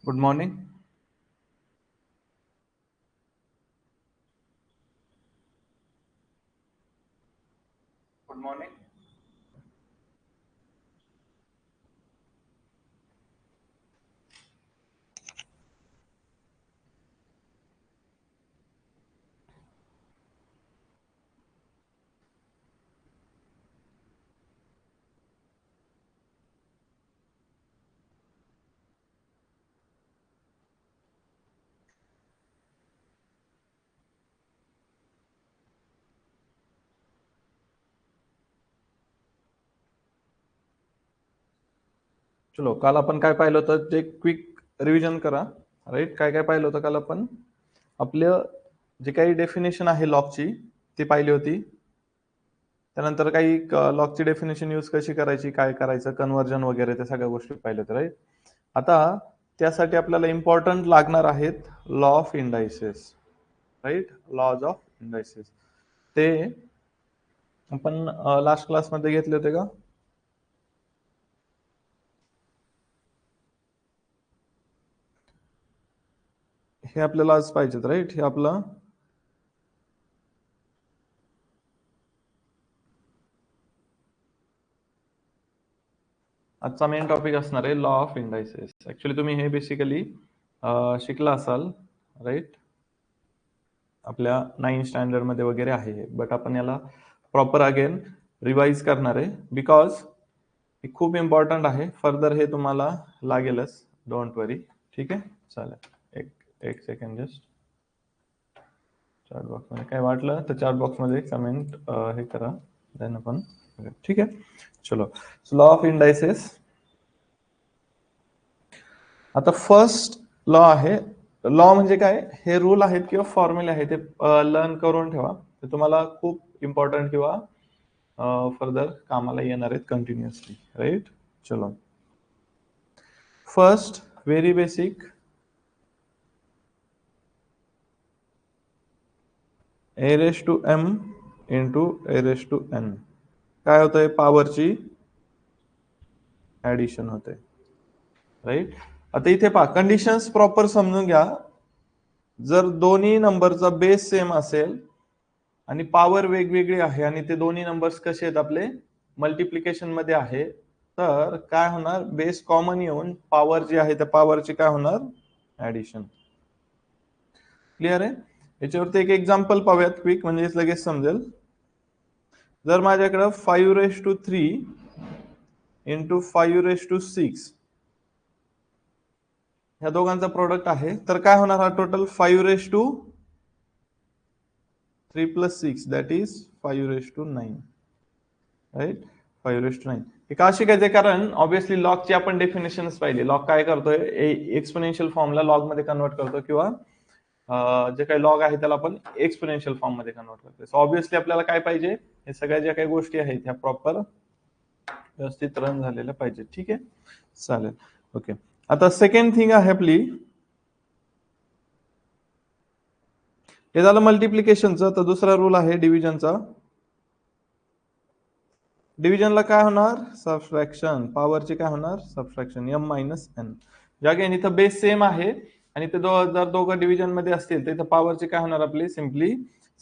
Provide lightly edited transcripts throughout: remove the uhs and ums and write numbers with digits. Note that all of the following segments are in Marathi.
Good morning. Good morning. चलो, काल आपण काय पाहिलं होतं ते क्विक रिव्हिजन करा. राईट, काय काय पाहिलं होतं काल आपण? आपलं जे काही डेफिनेशन आहे लॉकची ती पाहिली होती. त्यानंतर काही लॉकची डेफिनेशन यूज कशी करायची, काय करायचं, कन्व्हर्जन वगैरे त्या सगळ्या गोष्टी पाहिल्या होत्या. राईट, आता त्यासाठी आपल्याला इम्पॉर्टंट लागणार आहेत law of indices. Right, laws of indices ते आपण लास्ट क्लासमध्ये घेतले होते का? हे आपल्याला आज पाहिजेत. राईट, हे आपलं आजचा मेन टॉपिक असणार आहे लॉ ऑफ इंडायसेस. ऍक्च्युली तुम्ही हे बेसिकली शिकला असाल. राईट, आपल्या 9th स्टँडर्ड मध्ये वगैरे आहे, बट आपण याला प्रॉपर अगेन रिवाइज करणार आहे बिकॉज हे खूप इम्पॉर्टंट आहे. फर्दर हे तुम्हाला लागेलच, डोंट वरी. ठीक आहे, चालेल. एक एक सेकंड, जस्ट चॅट बॉक्स मध्ये काय वाटलं तर चॅट बॉक्स मध्ये कमेंट हे करा, देन आपण. ठीक आहे, चलो. Law of indices. आता फर्स्ट लॉ आहे. लॉ म्हणजे काय? हे रूल आहेत किंवा फॉर्म्युले आहेत, ते लर्न करून ठेवा. ते तुम्हाला खूप इम्पॉर्टंट किंवा फर्दर कामाला येणार आहेत कंटिन्युअसली. राईट, चलो. First, very basic, a raise to m into a raise to n. काय होतंय? पॉवरची ऍडिशन होते. राईट, आता इथे पहा, कंडिशन्स प्रॉपर समजून घ्या. जर दोन्ही नंबरचा बेस सेम असेल आणि पॉवर वेगवेगळी आहे आणि ते दोन्ही नंबर्स कसे आहेत? आपले मल्टिप्लिकेशन मध्ये आहे, तर काय होणार? बेस कॉमन येऊन पॉवर जी आहे त्या पॉवरची काय होणार? ऍडिशन. क्लिअर आहे? याच्यावरती एक एक्झाम्पल पाहूयात क्विक, म्हणजे लगेच समजेल. जर माझ्याकडे 5�3 इंटू 5�6 ह्या दोघांचा प्रोडक्ट आहे, तर काय होणार? हा टोटल 5�3 + 6 दॅट इज 5�9. राईट, 5�9. हे का शिकायचंय? कारण ऑब्विसली लॉगची आपण डेफिनेशन पाहिली. लॉग काय करतोय? एक्सपोनेन्शियल फॉर्मला लॉग मध्ये कन्वर्ट करतो, किंवा जे काही लॉग आहे त्याला आपण एक्सपोनेन्शियल फॉर्म मध्ये कन्वर्ट करतो. सो ऑब्विसली आपल्याला काय पाहिजे? हे सगळ्या ज्या काही गोष्टी आहेत ह्या प्रॉपर व्यवस्थित रन झालेल्या पाहिजे. ठीक आहे, चालेल. ओके, आता सेकंड थिंग आहे आपली, हे झालं मल्टिप्लिकेशनचं. तर दुसरा रूल आहे डिव्हिजनचा. डिव्हिजनला काय होणार? सबट्रॅक्शन. पॉवरचे काय होणार? Subtraction, m - n. ज्या इथं बेस सेम आहे आणि ते जर दोघं डिव्हिजन मध्ये असतील तर इथं पॉवरचे काय होणार? आपली सिम्पली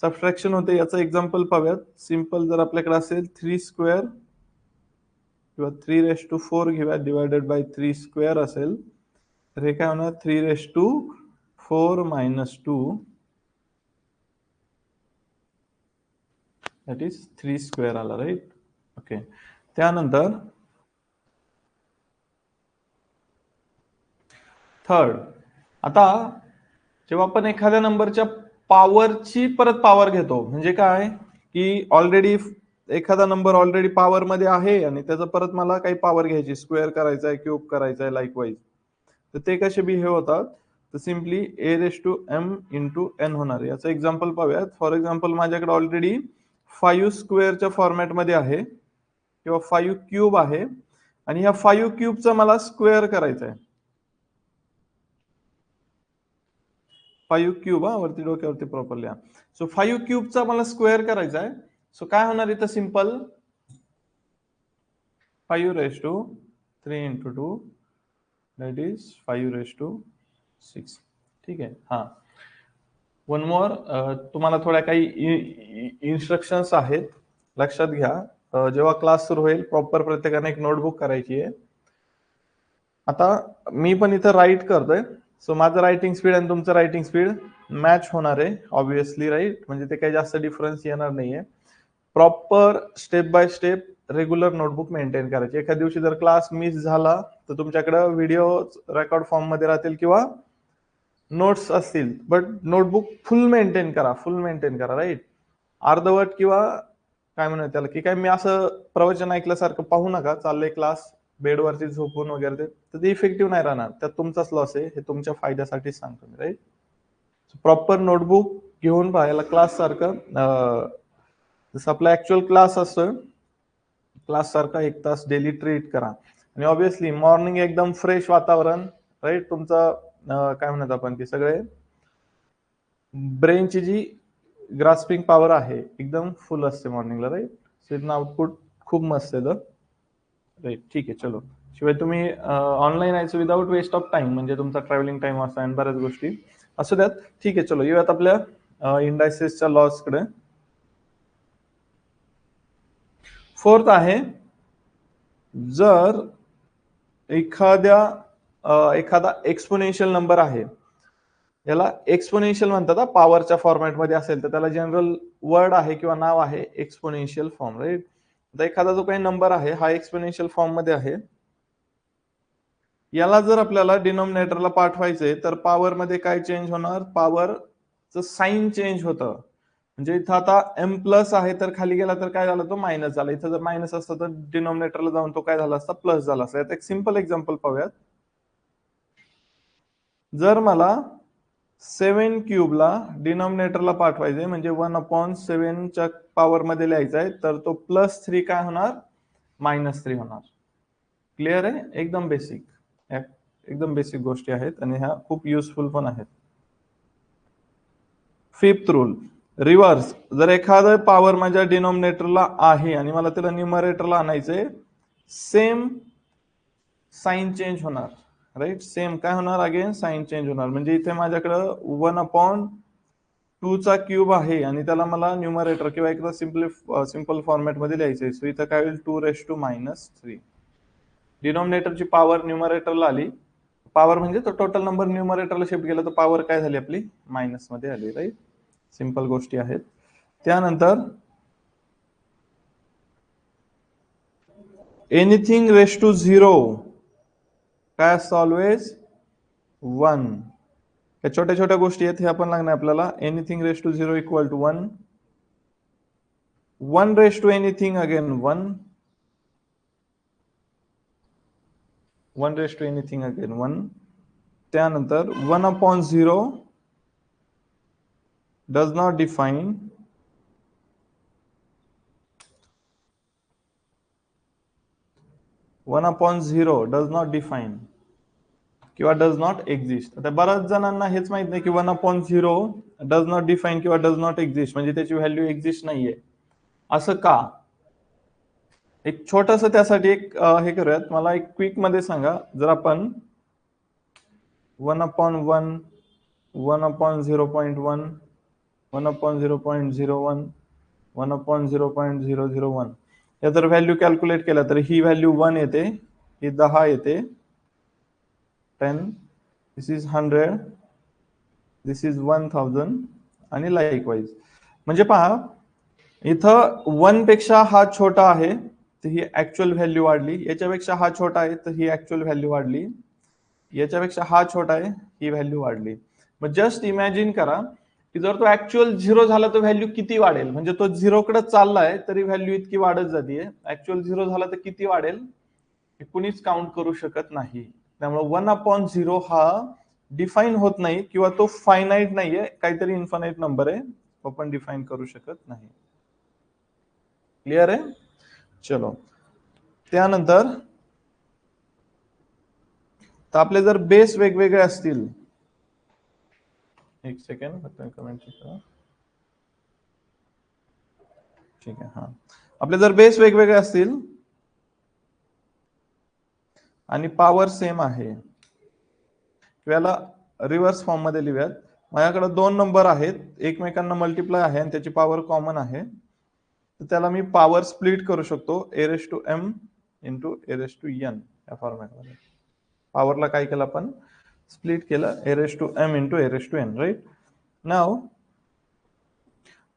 सबट्रॅक्शन होते. याचं एक्झाम्पल पाहूयात. सिंपल, जर आपल्याकडे असेल 3² किंवा 3⁴ घेऊया, डिवायडेड बाय 3² असेल, तर हे काय होणार? 3⁴ - 2 दॅट इज 3² आला. Right, okay. त्यानंतर थर्ड, आता जेव्हा आपण एखाद्या नंबरच्या पॉवरची परत पॉवर घेतो, म्हणजे काय की ऑलरेडी एखादा नंबर ऑलरेडी पॉवर मध्ये आहे आणि त्याचं परत मला काही पॉवर घ्यायची, स्क्वेअर करायचा आहे, क्यूब करायचा आहे, लाईकवाईज, तर ते कसे बिहेव होतात? तर सिम्पली a⁻m होणार. याचं एक्झाम्पल पाहूयात. फॉर एक्झाम्पल, माझ्याकडे ऑलरेडी 5² फॉर्मॅट मध्ये आहे किंवा 5³ आहे आणि ह्या 5³ मला स्क्वेअर करायचा आहे. 5³ वरती डोक्यावरती प्रॉपरली. सो 5³ मला स्क्वेअर करायचा आहे. सो काय होणार इथं? Simple, 5⁵ × 2 that is 5⁵. 6. ठीक आहे. हा, वन मोर, तुम्हाला थोड्या काही इन्स्ट्रक्शन्स आहेत, लक्षात घ्या. जेव्हा क्लास सुरू होईल प्रॉपर प्रत्येकाने एक नोटबुक करायची आहे. आता मी पण इथं राईट करतोय, सो माझं रायटिंग स्पीड आणि तुमचं रायटिंग स्पीड मॅच होणार आहे ऑब्व्हियसली, राईट. म्हणजे ते काही जास्त डिफरन्स येणार नाहीये. Proper step by step regular notebook maintain करायची. एखाद्या दिवशी जर क्लास मिस झाला तर तुमच्याकडे व्हिडिओ रेकॉर्ड फॉर्म मध्ये राहतील किंवा नोट्स असतील, बट नोटबुक फुल मेंटेन करा, फुल मेंटेन करा, राईट. अर्धवट किंवा काय म्हणतात त्याला की काय मी असं प्रवचन ऐकल्यासारखं पाहू नका, चाललंय क्लास बेडवरती झोपून वगैरे, तर ते इफेक्टिव्ह नाही राहणार, त्यात तुमचाच लॉस आहे. हे तुमच्या फायद्यासाठी सांगतो मी, राईट. प्रॉपर नोटबुक घेऊन पाहायला क्लास सारखं, जसं आपला ऍक्च्युअल क्लास असतो, क्लास सारखा 1 तास डेली ट्रीट करा. आणि ऑब्व्हियसली मॉर्निंग एकदम फ्रेश वातावरण, राईट. तुमचं काय म्हणत आपण की सगळे ब्रेनची जी ग्रास्पिंग पॉवर आहे एकदम फुल असते मॉर्निंगला, राईट. सो आउटपुट खूप मस्त येतं, राईट. ठीक आहे, चलो. शिवाय तुम्ही ऑनलाईन यायचं विदाउट वेस्ट ऑफ टाइम, म्हणजे तुमचा ट्रॅव्हलिंग टाइम असा आणि बऱ्याच गोष्टी असू द्यात. ठीक आहे, चलो येऊयात आपल्या इंडायसेसच्या लॉस कडे. फोर्थ आहे, जर एखादा एक्सपोनेन्शियल नंबर आहे, याला एक्सपोनेन्शियल म्हणतात, पॉवरच्या फॉर्मॅट मध्ये असेल तर त्याला जनरल वर्ड आहे किंवा नाव आहे एक्सपोनेन्शियल फॉर्म, राईट. आता एखादा जो काही नंबर आहे हा एक्सपोनेन्शियल फॉर्म मध्ये आहे, याला जर आपल्याला डिनॉमिनेटरला पाठवायचंय तर पॉवर मध्ये काय चेंज होणार, पॉवरचं साइन चेंज होतं. म्हणजे इथं आता एम प्लस आहे तर खाली गेला तर काय झालं, तो मायनस झाला. इथं जर मायनस असतं तर डिनॉमिनेटरला जाऊन तो काय झाला असता, प्लस झाला असता. यात एक सिंपल एक्झाम्पल पाहूयात. जर मला 7 क्यूबला डिनॉमिनेटरला पाठवायचंय, म्हणजे 1/7 च्या पॉवर मध्ये लिहायचं आहे, तर तो +3 काय होणार, -3 होणार. क्लिअर आहे, एकदम बेसिक, एकदम बेसिक गोष्टी आहेत आणि ह्या खूप युजफुल पण आहेत. Fifth rule, reverse. जर एखादं पॉवर माझ्या डिनॉमिनेटरला आहे आणि मला त्याला न्यूमरेटरला आणायचंय, सेम साइन चेंज होणार, राईट. सेम काय होणार, अगेन साइन चेंज होणार. म्हणजे इथे माझ्याकडं 1/2 चा क्यूब आहे आणि त्याला मला न्यूमरेटर किंवा एकदा सिंपल फॉर्मॅट मध्ये लिहायचंय, सो इथं काय होईल, 2⁻³ डिनॉमिनेटरची पॉवर न्यूमरेटरला आली. पॉवर म्हणजे तो टोटल नंबर न्यूमरेटरला शिफ्ट केला तर पॉवर काय झाली आपली, मायनस मध्ये आली, राईट. सिंपल गोष्टी आहेत. त्यानंतर एनिथिंग रेस टू 0 काय असतं, ऑलवेज 1. या छोट्या छोट्या गोष्टी आहेत, हे आपण लागणार आपल्याला. Anything raise to 0 equal to 1. 1 raise to anything again 1. 1 raise to anything again 1. त्यानंतर 1/0 does not define 1/0 does not define किंवा डज नॉट एक्झिस्ट. आता बऱ्याच जणांना हेच माहित नाही की 1/0 डज नॉट डिफाइन किंवा डज नॉट एक्झिस्ट म्हणजे त्याची व्हॅल्यू एक्झिस्ट नाहीये. असं का? एक छोटस त्यासाठी एक हे करूयात. मला एक क्विक मध्ये सांगा, जर आपण 1/1, 1/0.1, 1/0.01, 1/0.001 या जर व्हॅल्यू कॅल्क्युलेट केल्या तर ही व्हॅल्यू 1 येते, ही 10 येते, 10, दिस इज 100, दिस इज 1000 आणि लाईकवाईज. म्हणजे पहा, इथं 1 पेक्षा हा छोटा आहे तर ही ऍक्च्युअल व्हॅल्यू वाढली, याच्यापेक्षा हा छोटा आहे तर ही ऍक्च्युअल व्हॅल्यू वाढली, याच्यापेक्षा हा छोटा आहे ही व्हॅल्यू वाढली. मग जस्ट इमॅजिन करा की जर तो ऍक्च्युअल 0 झाला तर व्हॅल्यू किती वाढेल. म्हणजे तो 0 कडे चाललाय तरी व्हॅल्यू इतकी वाढत जाते. ऍक्च्युअल 0 झाला तर किती वाढेल हे कुणीच काउंट करू शकत नाही. त्यामुळे 1/0 हा डिफाईन होत नाही किंवा तो फायनाईट नाहीये, काहीतरी इन्फानाईट नंबर आहे, तो पण डिफाईन करू शकत नाही. क्लिअर आहे, चलो. त्यानंतर तर आपले जर बेस वेगवेगळे असतील, एक सेकंड फक्त कमेंट करा, ठीक आहे. हा, आपले जर बेस वेगवेगळे असतील आणि पॉवर सेम आहे, याला रिव्हर्स फॉर्म मध्ये लिहूयात. माझ्याकडे दोन नंबर आहेत, एकमेकांना मल्टिप्लाय आहे आणि त्याची पॉवर कॉमन आहे, तर त्याला मी पॉवर स्प्लिट करू शकतो a raise to m into a raise to n या फॉर्मॅटमध्ये. पॉवरला काय केलं आपण, स्प्लिट केलं, a raise to m into a raise to n, right. नाव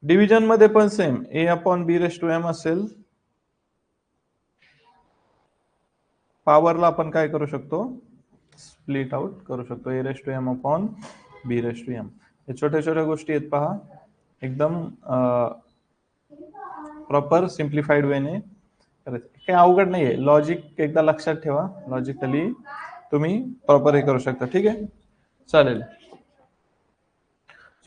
डिव्हिजन मध्ये पण same a upon b raise to m असेल. पॉवरला आपण काय करू शकतो, स्प्लिट आउट करू शकतो, a raise to m upon b raise to m. हे छोट्या छोट्या गोष्टी आहेत पहा, एकदम प्रॉपर सिम्प्लिफाईड वेने करायचं, काही अवघड नाहीये. लॉजिक एकदा लक्षात ठेवा, लॉजिकली तुम्ही प्रॉपर हे करू शकता. ठीक आहे, चालेल.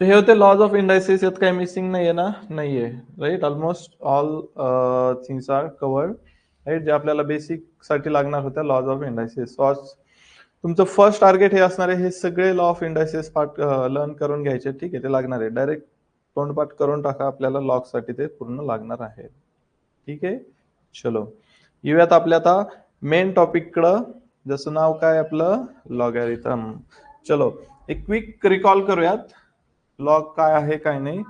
सो हे होते लॉज ऑफ इंडायसिस. यात काही मिसिंग नाहीये ना, नाहीये, right. Almost all things are covered, right, जे आपल्याला बेसिक साठी लागणार होत्या लॉज ऑफ इंडायसिस. तुमचं फर्स्ट टार्गेट हे असणार आहे, हे सगळे लॉ ऑफ इंडायसिस पार्ट लर्न करून घ्यायचे. ठीक आहे, ते लागणार आहे. डायरेक्ट तोंडपाठ करून टाका, आपल्याला लॉग साठी ते पूर्ण लागणार आहे. ठीक आहे, चलो येऊयात आपल्या आता मेन टॉपिक कडं. जसं नाव काय आपलं, लॉगॅरिथम. चलो एक क्विक रिकॉल करूयात, लॉग काय आहे काय नाही.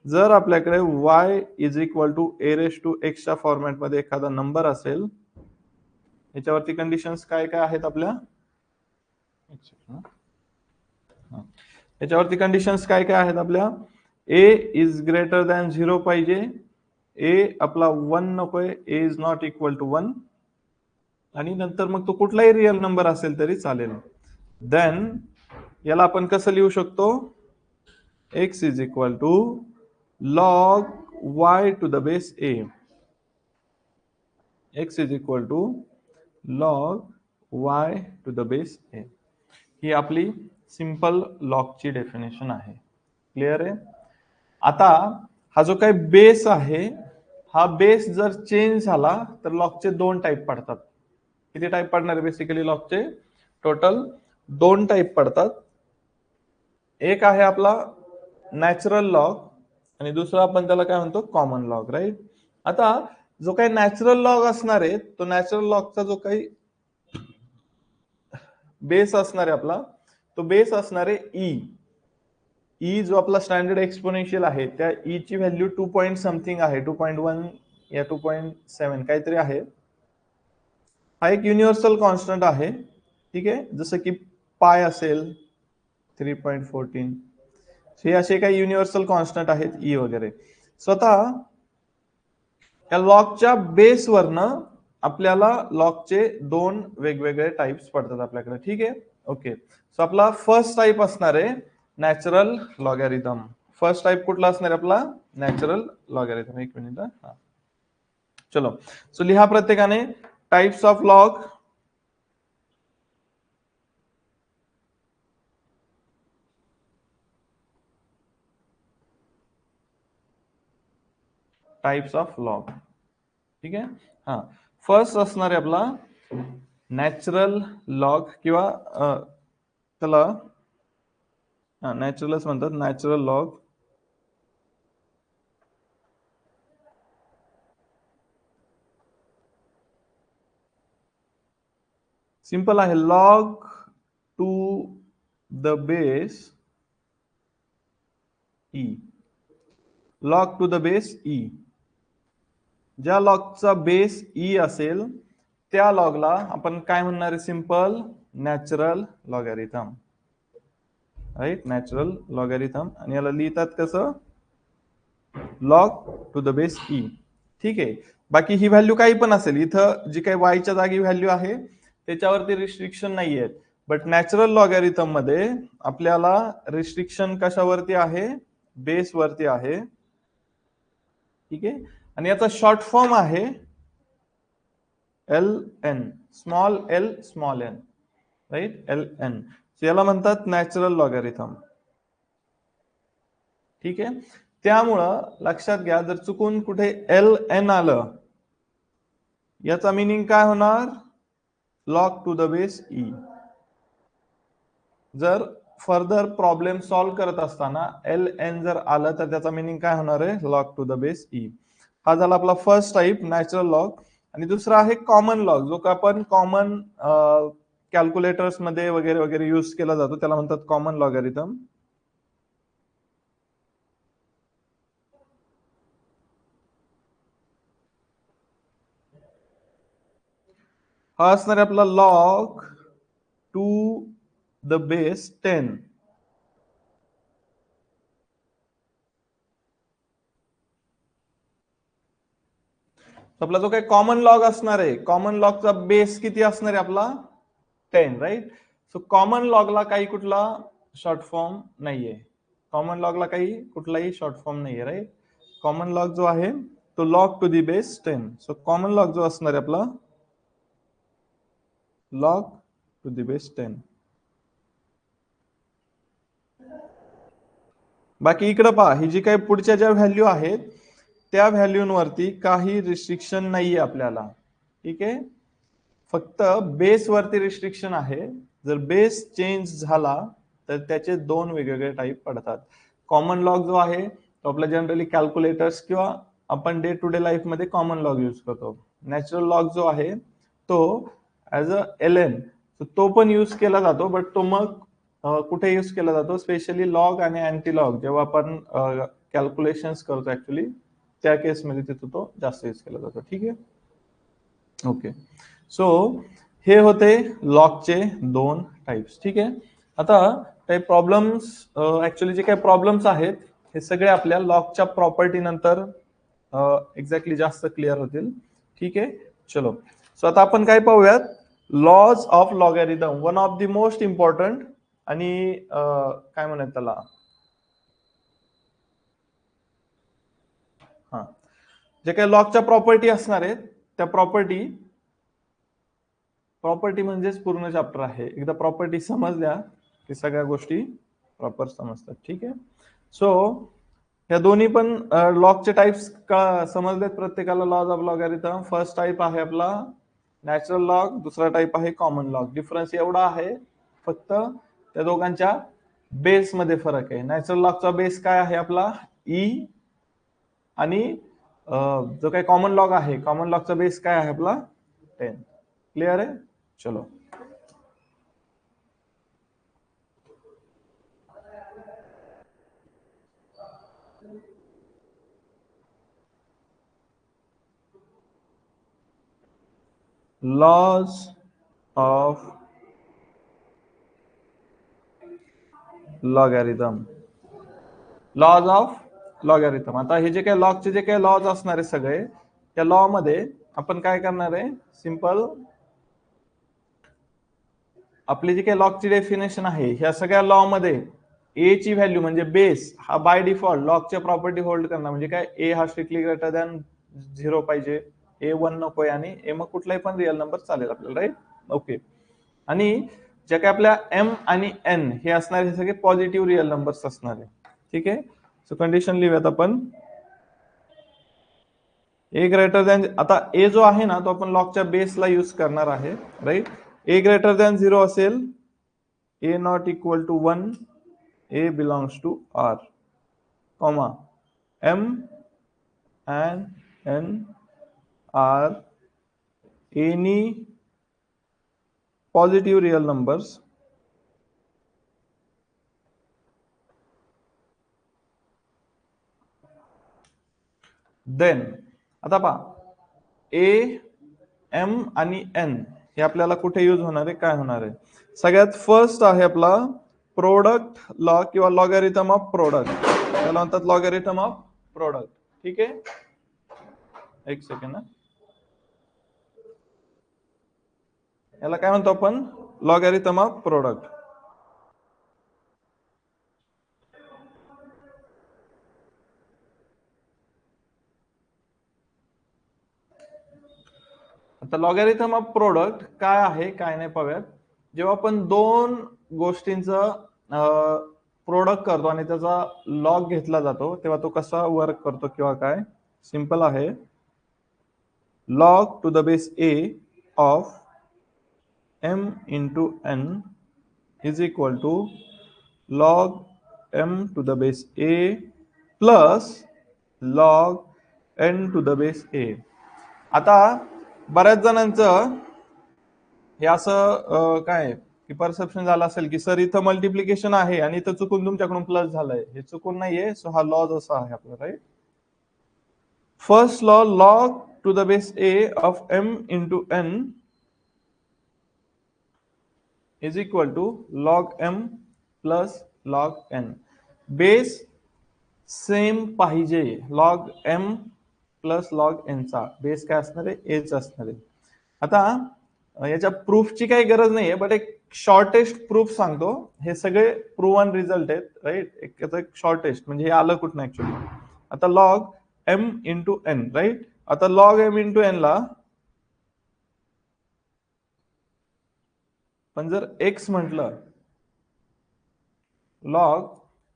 जर आपल्याकडे y is equal to a raise to x च्या फॉर्मॅट मध्ये एखादा नंबर असेल, याच्यावरती कंडिशन्स काय काय आहेत आपल्या, याच्यावरती कंडिशन्स काय काय आहेत आपल्या. a इज ग्रेटर दॅन 0 पाहिजे, a आपला 1 नकोय, a is not equal to 1, आणि नंतर मग तो कुठलाही रिअल नंबर असेल तरी चालेल. देन याला आपण कसं लिहू शकतो, x is equal to log y to the base a. x is equal to log y to the base a. ही आपली सिंपल लॉगची डेफिनेशन आहे. क्लिअर आहे. आता हा जो काही बेस आहे, हा बेस जर चेंज झाला तर लॉगचे दोन टाईप पडतात. किती टाईप पडणार आहे बेसिकली लॉगचे, टोटल दोन टाईप पडतात. एक आहे आपला नॅचरल लॉग आणि दुसरा आपण त्याला काय म्हणतो, कॉमन लॉग, राईट. आता जो काही नॅचरल लॉग असणार आहे, तो नॅचरल लॉगचा जो काही बेस असणार आहे आपला, तो बेस असणार आहे ई जो आपला स्टँडर्ड एक्सपोनेन्शियल आहे, त्या ई ची व्हॅल्यू 2 पॉईंट समथिंग आहे, 2.1 या 2.7 काहीतरी आहे. हा एक युनिव्हर्सल कॉन्स्टंट आहे. ठीक आहे, जसं की पाय असेल 3.14, हे असे काही युनिव्हर्सल कॉन्स्टंट आहेत ई वगैरे. स्वतः या लॉगच्या बेसवरनं आपल्याला लॉगचे दोन वेगवेगळे टाइप्स पडतात आपल्याकडे. ठीक आहे, ओके. सो आपला फर्स्ट टाइप असणार आहे नॅचरल लॉगॅरिथम. फर्स्ट टाइप कुठला असणार आहे आपला, नॅचरल लॉगॅरिथम. एक मिनिट, हा चलो. सो लिहा प्रत्येकाने types of log. Types of log. ठीक आहे, हा. फर्स्ट असणार आहे आपला नॅचरल लॉग, किंवा त्याला नॅचरलच म्हणतात, नॅचरल लॉग. सिंपल आहे, log to the base E. Log to the base E. ज्या लॉगचा बेस ई असेल त्या लॉगला आपण काय म्हणणार आहे, simple natural logarithm, right, natural logarithm. आणि याला लिहितात कसं, log to the base e. ठीक आहे. बाकी ही व्हॅल्यू काही पण असेल, इथं जी काही वायच्या जागी व्हॅल्यू आहे त्याच्यावरती रिस्ट्रिक्शन नाही आहेत. बट नॅचरल लॉगॅरिथम मध्ये आपल्याला रिस्ट्रिक्शन कशावरती आहे, बेस वरती आहे. ठीक आहे, आणि याचा शॉर्ट फॉर्म आहे LN, small l small n, right, LN. याला म्हणतात नॅचरल लॉगॅरिथम. ठीक आहे, त्यामुळं लक्षात घ्या, जर चुकून कुठे LN आलं, याचा मिनिंग काय होणार, log to the base E. जर फर्दर प्रॉब्लेम सॉल्व्ह करत असताना LN जर आलं तर त्याचा मिनिंग काय होणार आहे, log to the base E. हा झाला आपला फर्स्ट टाइप नॅचरल लॉग. आणि दुसरा आहे कॉमन लॉग, जो का आपण कॉमन कॅल्क्युलेटर्स मध्ये वगैरे वगैरे यूज केला जातो, त्याला म्हणतात कॉमन लॉगॅरिथम. हा असणार आहे आपला लॉग टू द बेस 10. आपला जो काही कॉमन लॉग असणार आहे, कॉमन लॉगचा बेस किती असणार आहे आपला 10, राईट. सो कॉमन लॉगला काही कुठला शॉर्ट फॉर्म नाहीये, कॉमन लॉगला काही कुठलाही शॉर्ट फॉर्म नाहीये, राईट. कॉमन लॉग जो आहे तो log to the base 10. So common log जो असणार आहे आपला लॉग टू दी बेस 10. बाकी इकडे पहा, ही जी काही पुढच्या ज्या व्हॅल्यू आहेत त्या व्हॅल्यूंवरती काही रिस्ट्रिक्शन नाहीये आपल्याला, ठीक आहे. फक्त बेस वरती रिस्ट्रिक्शन आहे. जर बेस चेंज झाला तर त्याचे दोन वेगवेगळे टाईप पडतात. कॉमन लॉग जो आहे तो आपला जनरली कॅल्क्युलेटर्स किंवा आपण डे टू डे लाईफ मध्ये कॉमन लॉग यूज करतो. नॅचरल लॉग जो आहे तो ऍज अ LN तो पण यूज केला जातो, बट तो मग कुठे यूज केला जातो, स्पेशली लॉग आणि अँटी लॉग जेव्हा आपण कॅल्क्युलेशन्स करतो ऍक्च्युली त्या केसमध्ये तिथं तो जास्त यूज केला जातो, ठीक आहे. ओके, सो हे होते लॉगचे दोन टाइप्स, ठीक आहे. आता काही प्रॉब्लेम्स, ऍक्च्युली जे काही प्रॉब्लेम्स आहेत हे सगळे आपल्या लॉगच्या प्रॉपर्टी नंतर एक्झॅक्टली जास्त क्लिअर होतील, ठीक आहे. चलो, सो आता आपण काय पाहूयात, laws of logarithm, one of the most important आणि काय म्हणतात त्याला, हा जे काही लॉगच्या प्रॉपर्टी असणार आहेत त्या प्रॉपर्टी म्हणजेच पूर्ण चॅप्टर आहे. एकदा प्रॉपर्टी समजल्या की सगळ्या गोष्टी प्रॉपर समजतात, ठीक आहे. सो या दोन्ही पण लॉगचे टाइप्स समजलेत प्रत्येकाला. Laws of logarithm, first type आहे आपला नॅचरल लॉग, दुसरा टाइप आहे कॉमन लॉग. डिफरन्स एवढा आहे फक्त त्या दोघांच्या बेस मध्ये फरक आहे. नॅचरल लॉगचा बेस काय आहे आपला E, आणि जो काही कॉमन लॉग आहे, कॉमन लॉगचा बेस काय आहे आपला 10. क्लियर आहे. चलो, laws of logarithm, laws of logarithm. आता हे जे काही लॉगचे जे काही लॉज असणार आहे सगळे, त्या लॉ मध्ये आपण काय करणार आहे, सिंपल आपली जी काही लॉगची डेफिनेशन आहे ह्या सगळ्या लॉ मध्ये ए ची व्हॅल्यू म्हणजे बेस हा बाय डिफॉल्ट लॉगच्या प्रॉपर्टी होल्ड करणार. म्हणजे काय, ए हा स्ट्रिक्टली ग्रेटर दॅन 0 पाहिजे, ए 1 नकोय, आणि ए मग कुठलाही पण रिअल नंबर चालेल आपल्याला, राईट. ओके, आणि ज्या काही आपल्या एम आणि एन हे असणारे हे सगळे पॉझिटिव्ह रिअल नंबर्स असणार आहे, ठीक आहे. सो कंडिशन लिहूयात आपण, ए ग्रेटर दॅन, आता ए जो आहे ना तो आपण लॉगच्या बेसला यूज करणार आहे, राईट. ए ग्रेटर दॅन 0 असेल, A not equal to 1, A belongs to R, comma M and N are any positive real numbers then. आता पहा, ए, एम आणि एन हे आपल्याला कुठे यूज होणार आहे, काय होणार आहे. सगळ्यात फर्स्ट आहे आपला प्रोडक्ट लॉ किंवा लॉगॅरिथम ऑफ प्रोडक्ट, त्याला म्हणतात लॉगॅरिथम ऑफ प्रोडक्ट, ठीक आहे. एक सेकंड, याला काय म्हणतो आपण, लॉगॅरिथम ऑफ प्रोडक्ट. आता लॉगॅरिथम ऑफ प्रोडक्ट काय आहे काय नाही पाहूयात. जेव्हा आपण दोन गोष्टींचं प्रोडक्ट करतो आणि त्याचा लॉग घेतला जातो तेव्हा तो कसा वर्क करतो किंवा काय, सिंपल आहे. Log to the base A of m into n is equal to log m to the base a plus log n to the base a. आता बऱ्याच जणांचं हे असं काय की परसेप्शन झालं असेल की सर इथं मल्टिप्लिकेशन आहे आणि इथं चुकून तुमच्याकडून प्लस झालंय, हे चुकून नाहीये. सो हा लॉ असा आहे आपला, right. First law, log to the base A of m into n is equal to log m plus log n. Base same पाहिजे. Log m plus log n चा बेस काय असणार आहे? एच असणार आहे. आता याच्या प्रूफची काही गरज नाहीये, बट एक शॉर्टेस्ट प्रूफ सांगतो. हे सगळे प्रूव्हन रिझल्ट आहेत, राईट. एक शॉर्टेस्ट म्हणजे हे आलं कुठं ऍक्च्युली. आता log m into n, right. आता लॉग m इंटू n ला पण जर x म्हटलं, लॉग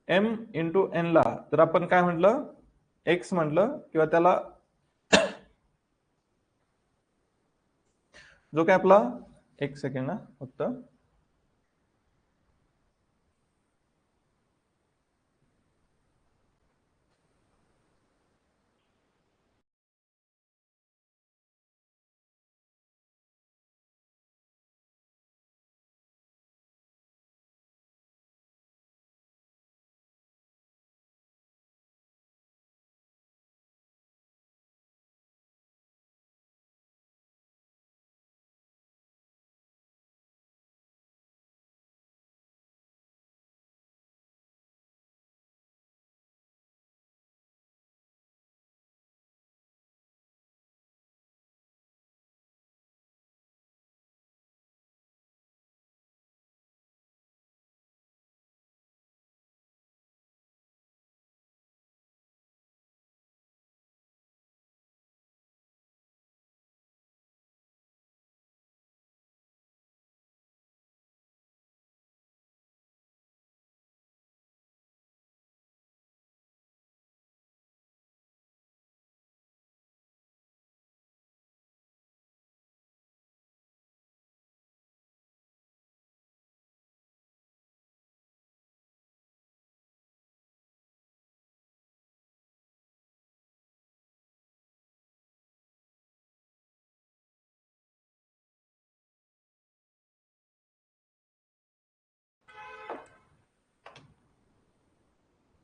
m इंटू n ला तर आपण काय म्हटलं? x म्हटलं, किंवा त्याला जो काय आपला, एक सेकंड ना फक्त,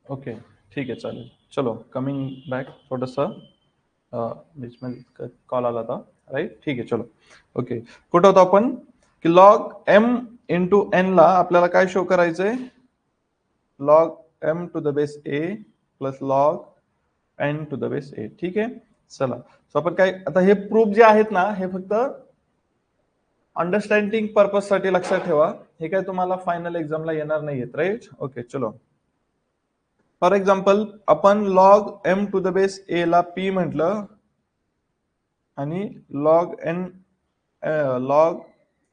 ओके ठीक आहे, चालेल. चलो, कमिंग बॅक थोडंसं बीच मध्ये कॉल आला होता, राईट. ठीक आहे, चलो. ओके, कुठं होतो आपण? की लॉग m इंटू n ला आपल्याला काय शो करायचंय? Log m to the base a plus log n to the base a. ठीक आहे, चला. सो आपण काय आता हे प्रूफ जे आहेत ना, हे फक्त अंडरस्टँडिंग पर्पज साठी लक्षात ठेवा. हे काय तुम्हाला फायनल एक्झामला येणार नाहीयेत, राईट. ओके, चलो. फॉर एक्झाम्पल आपण log m to the base a ला p म्हटलं आणि log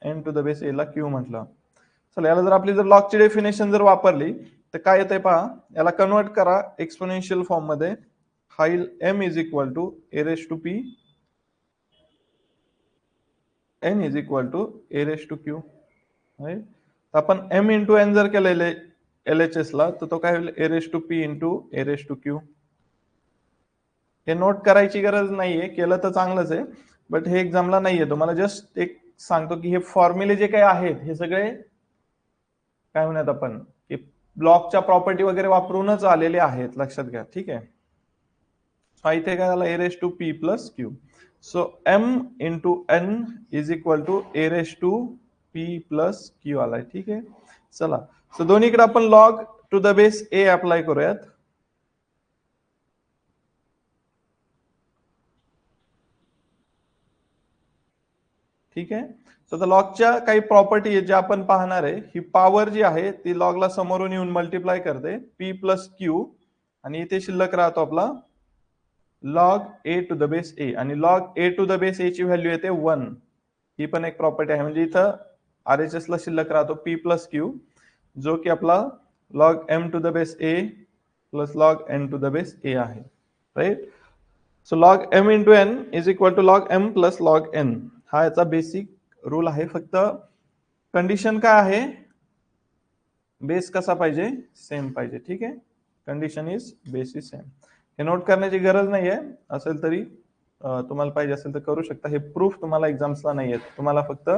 n to the base a ला q म्हटलं. चला, याला जर आपली जर लॉगची डेफिनेशन जर वापरली तर काय येतंय पहा. याला कन्वर्ट करा एक्सपोनेन्शियल फॉर्म मध्ये. हा येईल m is equal to a raise to p, n is equal to a raise to q, right. आपण m इंटू n जर केलेले LHS ला तर तो काय होईल? a raise to p into a raise to q. हे नोट करायची गरज नाहीये, केलं तर चांगलंच आहे, बट हे एक्झामला नाहीये. तुम्हाला जस्ट एक सांगतो की हे फॉर्म्युले जे काही आहेत हे सगळे काय म्हणत आपण की ब्लॉकच्या प्रॉपर्टी वगैरे वापरूनच आलेले आहेत, लक्षात घ्या. ठीक आहे. इथे काय झालं? a raise to p plus q. So m into n is equal to a raise to p plus q आलाय. ठीक आहे, चला. सो दोन्हीकडे आपण log to the base a apply करूयात. ठीक आहे. सो आता लॉगच्या काही प्रॉपर्टी आहेत ज्या आपण पाहणार आहे. ही पॉवर जी आहे ती लॉगला समोरून येऊन मल्टिप्लाय करते p प्लस क्यू, आणि इथे शिल्लक राहतो आपला log a to the base a, आणि log a to the base a ची व्हॅल्यू येते 1. ही पण एक प्रॉपर्टी आहे. म्हणजे इथं RHS ला शिल्लक राहतो p प्लस क्यू, जो की आपला log m to the base a plus log n to the base a आहे, right. So log m into n is equal to log m plus log n. हा याचा बेसिक रूल आहे. फक्त कंडिशन काय आहे? बेस कसा पाहिजे? सेम पाहिजे. ठीक आहे, condition is base is same. हे नोट करण्याची गरज नाहीये. तुम्हाला पाहिजे असेल तर करू शकता. हे प्रूफ तुम्हाला एक्झाम्सला नाही आहेत. तुम्हाला फक्त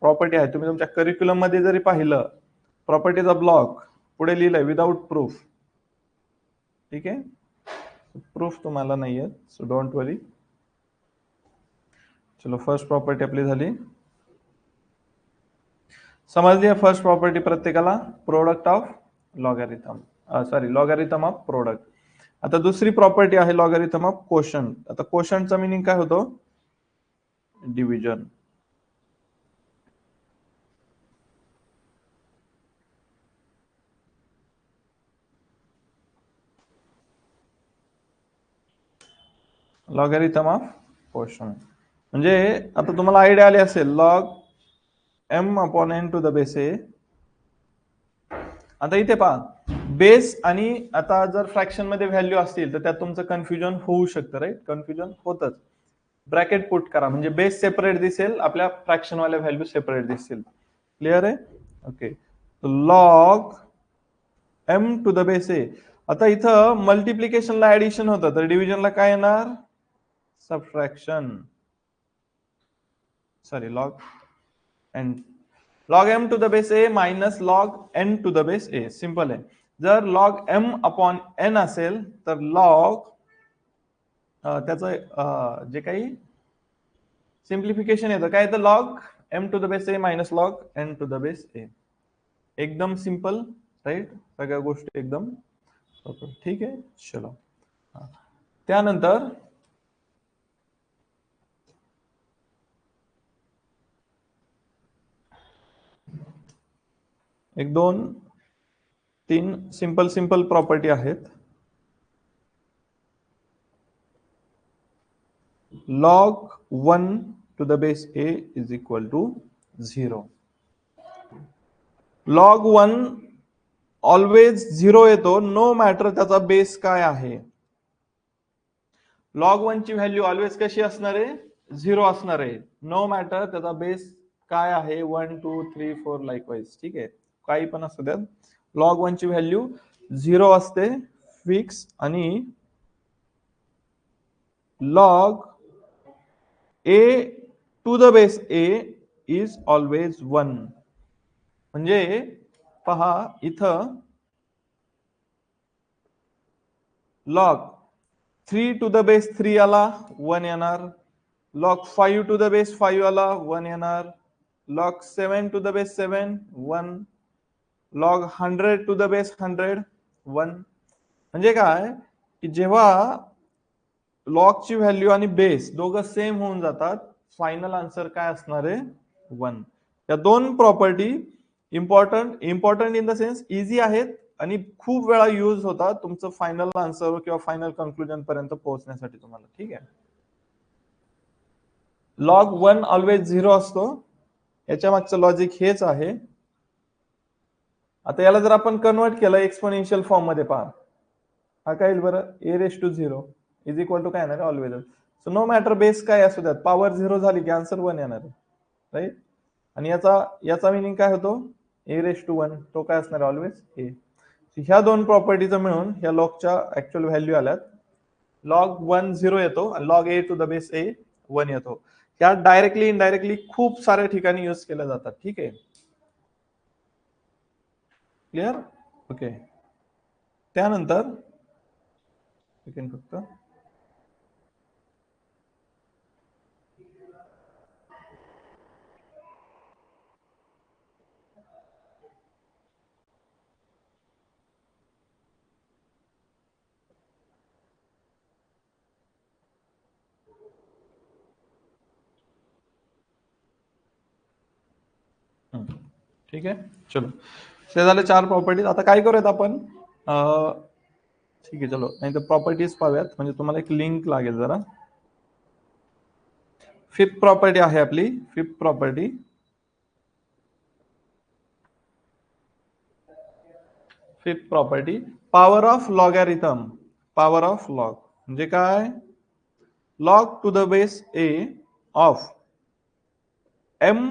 प्रॉपर्टी आहे, तुम्ही तुमच्या करिक्युलम मध्ये जरी पाहिलं, प्रॉपर्टीचा ब्लॉक पुढे लिहिलंय विदाउट प्रूफ. ठीक आहे, प्रूफ तुम्हाला नाहीये, सो डोंट वरी. चलो, फर्स्ट प्रॉपर्टी आपली झाली. समजली आहे फर्स्ट प्रॉपर्टी प्रत्येकाला? Product of logarithm, sorry logarithm of product. आता दुसरी प्रॉपर्टी आहे लॉगॅरिथम ऑफ कोशंट. आता कोशंटचा मिनिंग काय होतो? डिव्हिजन. लॉगॅरिथम ऑफ कोशंट म्हणजे आता तुम्हाला आयडिया आली असेल, log m upon n to the base A. आता इथे पहा, बेस आणि आता जर फ्रॅक्शन मध्ये व्हॅल्यू असतील तर त्यात तुमचं कन्फ्युजन होऊ शकतं, राईट? कन्फ्युजन होतच. ब्रॅकेट पुट करा म्हणजे बेस सेपरेट दिसेल, आपल्या फ्रॅक्शन वाल्या व्हॅल्यू सेपरेट दिसतील. क्लिअर आहे? Okay. Log m to the base A. आता इथं मल्टिप्लिकेशनला ऍडिशन होतं, तर डिव्हिजनला काय येणार? Subtraction. Sorry, log n. Log m to the base A minus log n to the base A. Simple आहे. जर लॉग m अपॉन n असेल तर लॉग त्याचं जे काही सिम्प्लिफिकेशन येतं काय येतं? Log m to the base A minus log n to the base A. एकदम सिंपल, राईट? सगळ्या गोष्टी एकदम सोपं. ठीक आहे, चलो. त्यानंतर एक दोन तीन सिंपल प्रॉपर्टी आहेत. Log 1 to the base A is equal to 0. Log 1 always 0 येतो, नो मॅटर त्याचा बेस काय आहे. लॉग 1 ची व्हॅल्यू ऑलवेज कशी असणार आहे? 0 असणार आहे, नो मॅटर त्याचा बेस काय आहे, 1 2 3 4 लाईकवाईज. ठीक आहे, काही पण असू द्यात, लॉग 1 ची व्हॅल्यू 0 असते, फिक्स. आणि log a to the base a is always 1. म्हणजे पहा इथं लॉग 3 टू द बेस 3 आला 1 येणार, लॉग 5 टू द बेस 5 आला 1 येणार, log 7 to the base 7 1, log 100 to the base 100 1. म्हणजे काय की जेव्हा लॉग ची व्हॅल्यू आणि बेस दोघं सेम होऊन जातात, फायनल आन्सर काय असणार आहे? 1. या दोन property important in the sense easy आहेत आणि खूप वेळा यूज होतात तुमचं फायनल आन्सर किंवा फायनल कन्क्लुजन पर्यंत पोहोचण्यासाठी तुम्हाला. ठीक आहे, लॉग 1 ऑलवेज 0 असतो, याच्या मागचं लॉजिक हेच आहे. आता याला जर आपण कन्वर्ट केलं एक्सपोनेन्शियल फॉर्म मध्ये, पहा हा काय येईल बरं? a raise to 0 is equal to काय येणार? Always. So no matter base काय असू द्यात, पॉवर 0 झाली की आन्सर 1 येणार आहे, राईट? आणि याचा मिनिंग काय होतो? a रेस टू 1, तो काय असणार? Always a. ह्या दोन प्रॉपर्टीज मिळून ह्या लॉगच्या ऍक्च्युअल व्हॅल्यू आल्यात. लॉग 1 0 येतो आणि log a to the base a 1 येतो. ह्या डायरेक्टली इनडायरेक्टली खूप साऱ्या ठिकाणी यूज केल्या जातात. ठीक आहे, क्लिअर? ओके. त्यानंतर फक्त ठीक आहे, चलो. ते झाले 4 प्रॉपर्टीज. आता काय करूयात आपण? ठीक आहे, चलो. नाही तर प्रॉपर्टीज पाहूयात, म्हणजे तुम्हाला एक लिंक लागेल जरा. फिफ्थ प्रॉपर्टी आहे आपली. Fifth property, power of logarithm. Power of log म्हणजे काय? Log to the base A of m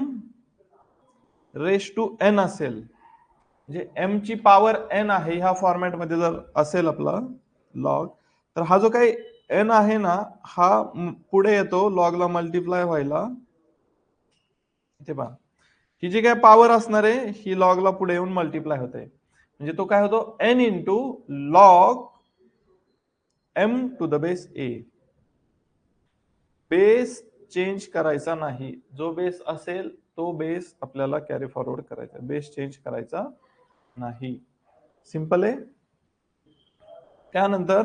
raise to n असेल, म्हणजे m ची पॉवर n आहे ह्या फॉर्मॅट मध्ये जर असेल आपला लॉग, तर हा जो काही n आहे ना, हा पुढे येतो लॉगला मल्टिप्लाय व्हायला. इथे पहा, ही जी काय पॉवर असणार आहे ही लॉगला पुढे येऊन मल्टिप्लाय होते, म्हणजे तो काय होतो n into log m to the base a. Base change करायचा नाही, जो बेस असेल तो बेस आपल्याला कॅरी फॉरवर्ड करायचा, बेस चेंज करायचा नाही. सिंपल आहे. त्यानंतर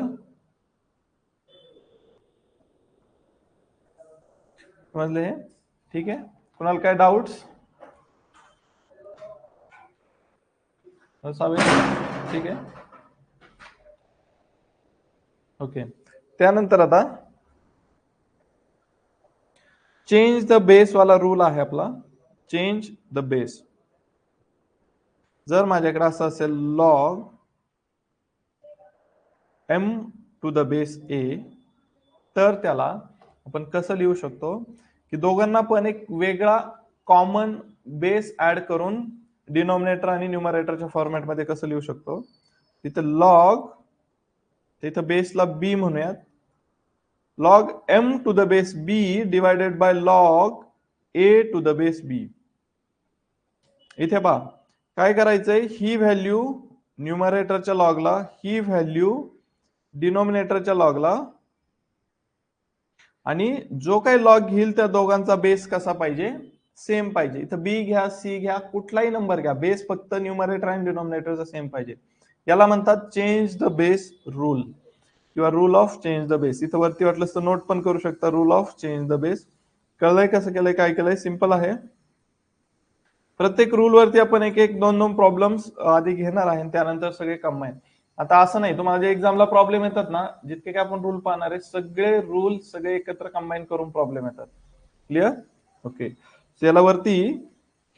समजले? ठीक आहे. कुणाला काय डाऊट्स? ठीक आहे. ओके. त्यानंतर आता चेंज द बेस वाला रूल आहे आपला. Change the base. जर माझ्याकडे असं असेल log m to the base a, तर त्याला आपण कसं लिहू शकतो की दोघांना पण एक वेगळा कॉमन बेस ऍड करून डिनॉमिनेटर आणि न्यूमरेटरच्या फॉर्मॅटमध्ये कसं लिहू शकतो. तिथं लॉग, तिथं बेसला b म्हणूयात, log m to the base b divided by log a to the base b. इथे पहा काय करायचंय, ही व्हॅल्यू न्यूमरेटरच्या लॉगला, ही व्हॅल्यू डिनॉमिनेटरच्या लॉगला, आणि जो काही लॉग घेईल त्या दोघांचा बेस कसा पाहिजे, सेम पाहिजे. इथं बी घ्या, सी घ्या, कुठलाही नंबर घ्या, बेस फक्त न्यूमरेटर आणि डिनॉमिनेटरचा सेम पाहिजे. याला म्हणतात चेंज द बेस रूल किंवा rule of change the base. इथं वरती वाटलं तर नोट पण करू शकता, rule of change the base. कळलंय कसं केलंय, काय केलंय? सिंपल आहे. प्रत्येक रूल वरती आपण एक एक दोन दोन प्रॉब्लेम्स आधी घेणार आहे, त्यानंतर सगळे कंबाईन. आता असं नाही, तुम्हाला जे एक्झामला प्रॉब्लेम येतात ना, जितके काय आपण रूल पाहणार आहे सगळे रूल सगळे एकत्र कंबाईन करून प्रॉब्लेम येतात. क्लिअर? ओके. याला वरती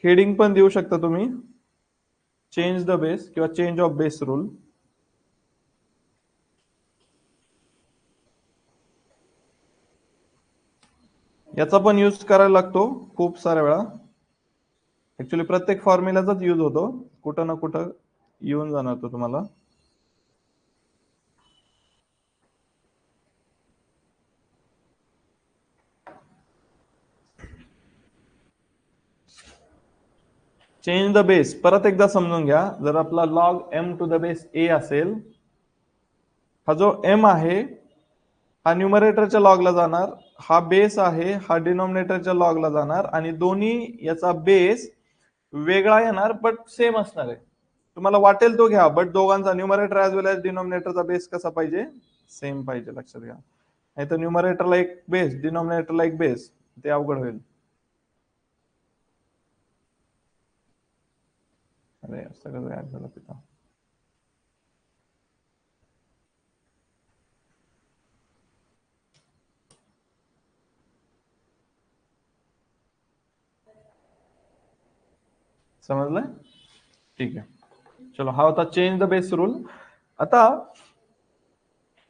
हेडिंग पण देऊ शकता तुम्ही, चेंज द बेस किंवा चेंज ऑफ बेस रूल. याचा पण यूज करायला लागतो खूप साऱ्या वेळा. ऍक्च्युली प्रत्येक फॉर्म्युलाचाच यूज होतो, कुठं ना कुठं येऊन जाणार तो तुम्हाला. चेंज द बेस परत एकदा समजून घ्या. जर आपला log m to the base a असेल, हा जो m आहे हा न्यूमरेटरच्या लॉगला जाणार, हा बेस आहे हा डिनॉमिनेटरच्या लॉगला जाणार, आणि दोन्ही याचा बेस वेगळा येणार बट सेम असणार आहे. तुम्हाला वाटेल तो घ्या, बट दोघांचा न्यूमरेटर ऍज वेल एज डिनॉमिनेटरचा बेस कसा पाहिजे, सेम पाहिजे. लक्षात घ्या. नाही तर न्यूमरेटरला एक बेस, डिनॉमिनेटरला एक बेस, ते अवघड होईल. अरे सगळं ऍड झालं पिता. समजलंय? ठीक आहे. चलो, हा होता चेंज द बेस रूल. आता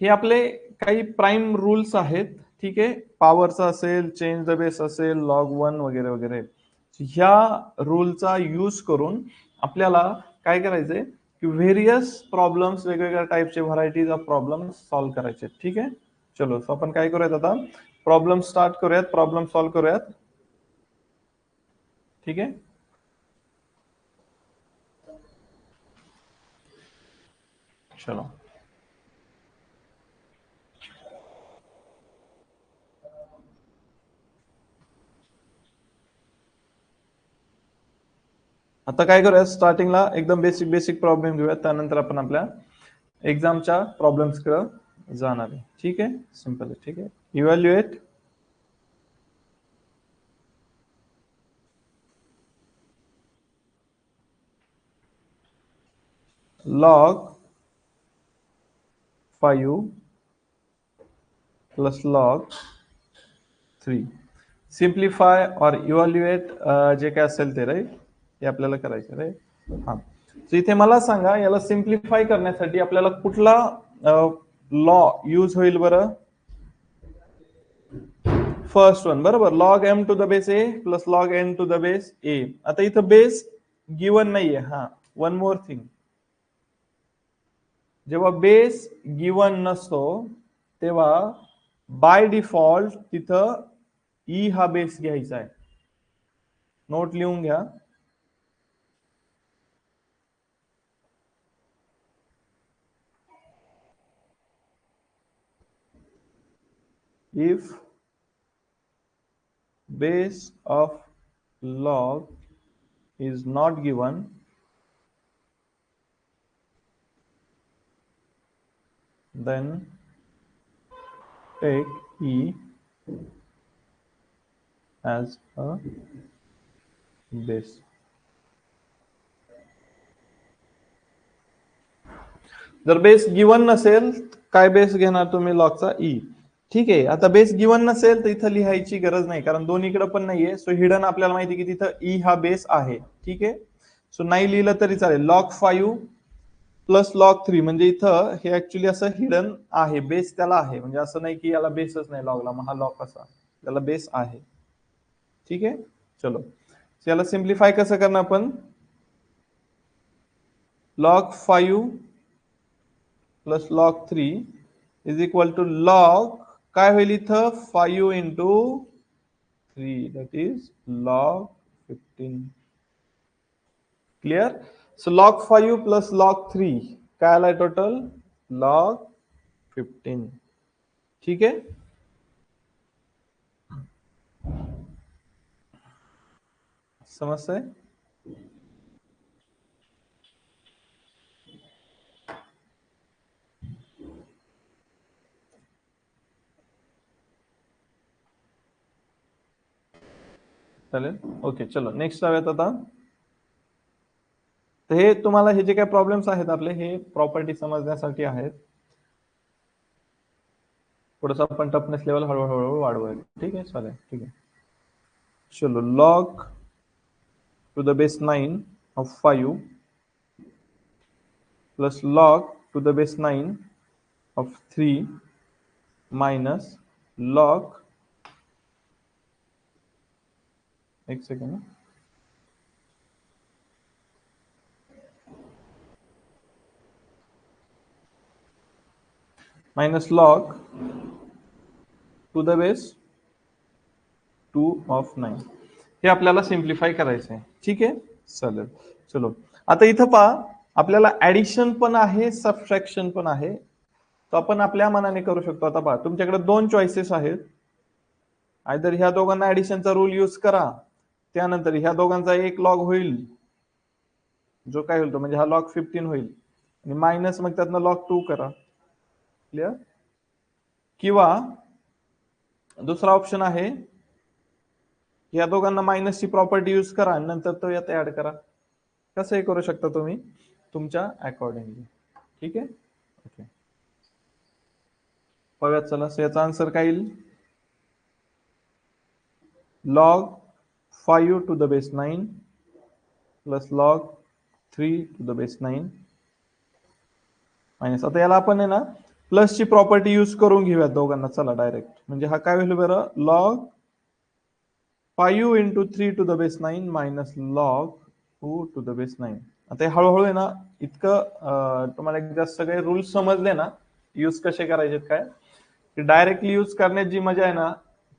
हे आपले काही प्राइम रूल्स आहेत. ठीक आहे, पॉवरचा असेल, चेंज द बेस असेल, लॉग 1 वगैरे वगैरे. ह्या रूलचा यूज करून आपल्याला काय करायचंय की व्हेरियस प्रॉब्लेम्स, वेगवेगळ्या टाइपचे व्हरायटीज ऑफ प्रॉब्लेम सॉल्व्ह करायचे. ठीक आहे. चलो, सो आपण काय करूयात आता, प्रॉब्लेम स्टार्ट करूयात, प्रॉब्लेम सॉल्व्ह करूयात. ठीक आहे. चलो, आता काय करूया, स्टार्टिंगला एकदम बेसिक बेसिक प्रॉब्लेम घेऊयात, त्यानंतर आपण आपल्या एक्झामच्या प्रॉब्लेम्स कडे जाणार आहे. ठीक आहे, सिंपल आहे. ठीक आहे. Evaluate log 5 plus log 3. Simplify और इव्हॅल्युएट जे काय असेल ते, राईट, हे आपल्याला करायचं, राईट. हा, इथे मला सांगा, याला सिम्प्लिफाय करण्यासाठी आपल्याला कुठला लॉ यूज होईल बरं? फर्स्ट वन, बरोबर. Log m to the base a plus log n to the base a. आता इथं बेस गिवन नाहीये. हा, वन मोर थिंग, जेव्हा बेस गिवन नसतो तेव्हा बाय डिफॉल्ट तिथं ई हा बेस घ्यायचा आहे. नोट लिहून घ्या. if base of log is not given, then take e as a base. जर बेस गिवन नसेल, काय बेस घेणार तुम्ही लॉगचा ई. ठीक आहे, आता बेस गिवन नसेल तर इथं लिहायची गरज नाही, कारण दोन्हीकडे पण नाहीये. सो हिडन आपल्याला माहिती की तिथं ई हा बेस आहे. ठीक आहे, सो नाही लिहिलं तरी चालेल. लॉग 5 प्लस लॉग 3 म्हणजे इथं हे ऍक्च्युली असं हिडन आहे, बेस त्याला आहे. म्हणजे असं नाही की याला बेसच नाही लॉगला, मग हा लॉग कसा, त्याला बेस आहे. ठीक आहे, चलो याला सिम्प्लिफाय कसं करणार आपण. log 5 plus log 3 is equal to log काय होईल इथं 5 इंटू 3 दॅट इज log 15. क्लियर. सो log 5 प्लस log 3 काय आलाय टोटल log 15. ठीक आहे, समजतंय. चालेल, ओके. चलो नेक्स्ट जाऊयात आता. तर हे तुम्हाला हे जे काही प्रॉब्लेम्स आहेत आपले, हे प्रॉपर्टी समजण्यासाठी आहेत. थोडंसं आपण टफनेस लेवल हळूहळू वाढवायला. ठीक आहे, चालेल, ठीक आहे. चलो log to the base 9 of 5 plus log to the base 9 of 3 minus log, एक second, minus log to the base 2 of 9. हे आपल्याला सिम्प्लिफाय करायचं आहे. ठीक आहे, चालेल. चलो आता इथं पहा, आपल्याला ऍडिशन पण आहे, सबट्रॅक्शन पण आहे. तो आपण आपल्या मनाने करू शकतो. आता पहा, तुमच्याकडे दोन चॉईसेस आहेत. आयदर ह्या दोघांना ऍडिशनचा रूल यूज करा, त्यानंतर ह्या दोघांचा एक लॉग होईल, जो काय होईल तो म्हणजे हा लॉग 15 होईल, आणि मायनस मग त्यातनं लॉग 2 करा. क्लिअर. किंवा दुसरा ऑप्शन आहे, या दोघांना मायनसची प्रॉपर्टी यूज करा आणि नंतर तो यात ऍड करा. कसंही करू शकता तुम्ही तुमच्या अकॉर्डिंगली. ठीक आहे, ओके. पाहूयात चला. याचा आन्सर काय येईल. log 5 to the base 9 plus log 3 to the base 9 minus, आता याला आपण आहे ना प्लसची प्रॉपर्टी यूज करून घेऊयात दोघांना. चला डायरेक्ट, म्हणजे हा काय होईल बरं, log 5 into 3 to the base 9 minus log 2 to the base 9. आता हे हळूहळू आहे ना, इतकं तुम्हाला एकदा सगळे रूल्स समजले ना, यूज कसे करायचे काय, डायरेक्टली यूज करण्याची जी मजा आहे ना,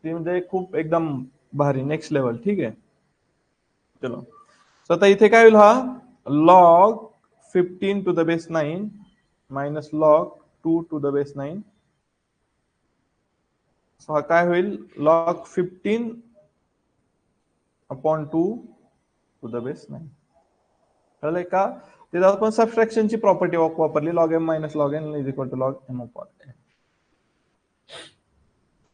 ती म्हणजे खूप एकदम भारी, नेक्स्ट लेवल. ठीक आहे, चलो. सो आता इथे काय होईल, हा log 15 to the base 9 minus log 2 to the base 9. So हा काय होईल log 15 upon 2 to the base 9. कळलंय का. तिथं आपण सबट्रॅक्शनची प्रॉपर्टी वापरली, log m minus log n is equal to log m upon n.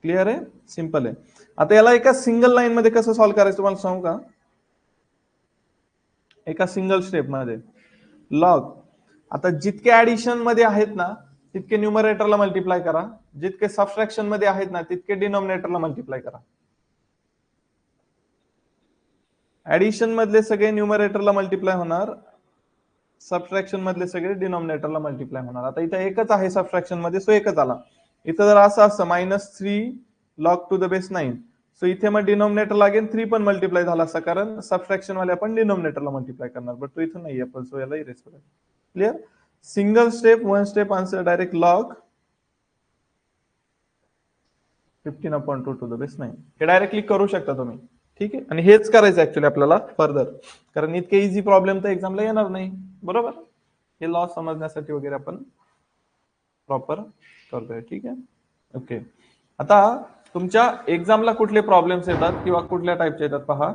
Clear आहे, सिंपल आहे. आता याला एका सिंगल लाईन मध्ये कसं सॉल्व्ह करायचं तुम्हाला सांगू का. एका सिंगल स्टेप मध्ये लॉग, आता जितके ऍडिशन मध्ये आहेत ना तितके न्यूमरेटरला मल्टिप्लाय करा, जितके सबट्रॅक्शन मध्ये आहेत ना तितके डिनॉमिनेटरला मल्टिप्लाय करा. ऍडिशन मधले सगळे न्यूमरेटरला मल्टिप्लाय होणार, सबट्रॅक्शन मधले सगळे डिनॉमिनेटरला मल्टिप्लाय होणार. आता इथं एकच आहे सबट्रॅक्शन मध्ये, सो एकच आला. इथं जर असं असतं -3 log to the base 9, so इथे मग डिनॉमिनेटर लागेल 3 पण मल्टिप्लाय झाला असता, कारण सबट्रॅक्शन वाले आपण डिनॉमिनेटरला मल्टिप्लाय करणार, बट तो इथं नाहीये पण, सो याला इरेज करा. Clear. Single step, one step answer direct log 15 upon 2 to the base 9. हे डायरेक्टली करू शकता तुम्ही. ठीक आहे, आणि हेच करायचं ऍक्च्युली आपल्याला फर्दर, कारण इतके इझी प्रॉब्लेम तर एक्झामला येणार नाही. बरोबर, हे लॉ समजण्यासाठी वगैरे आपण प्रॉपर करतोय. ठीक आहे, ओके. आता तुमच्या एक्झामला कुठले प्रॉब्लेम्स येतात किंवा कुठल्या टाईपचे येतात पहा.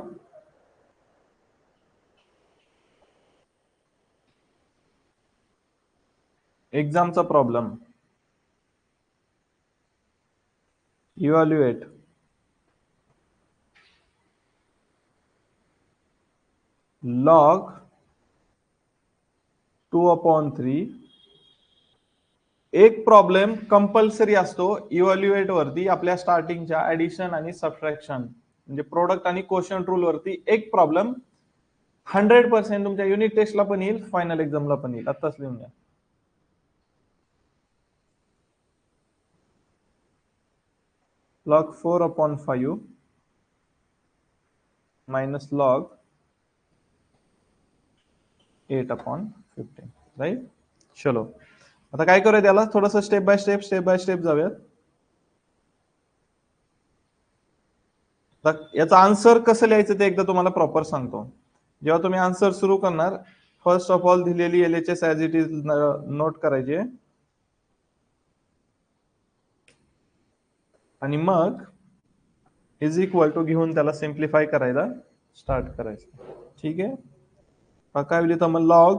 एक्झामचा प्रॉब्लेम, इव्हॅल्युएट, लॉग 2/3. एक प्रॉब्लेम कंपल्सरी असतो इव्हॅल्युएट वरती, आपल्या स्टार्टिंगच्या ऍडिशन आणि सबट्रॅक्शन म्हणजे प्रोडक्ट आणि क्वोशंट रूल वरती एक प्रॉब्लेम 100% तुमच्या युनिट टेस्टला पण येईल, फायनल एक्झामला पण येईल. आत्ताच लिहून घ्या. log 4/5 minus log 8/15. राईट. चलो आता काय करूया, त्याला थोडस स्टेप बाय स्टेप जाऊयात. याचा आन्सर कसं लिहायचं ते एकदा तुम्हाला प्रॉपर सांगतो. जेव्हा तुम्ही आन्सर सुरू करणार, फर्स्ट ऑफ ऑल दिलेली LHS as it is note करायची आणि मग इज इक्वल टू घेऊन त्याला सिम्प्लिफाय करायला स्टार्ट करायचं. ठीक आहे. काय लिहितो मग लॉग.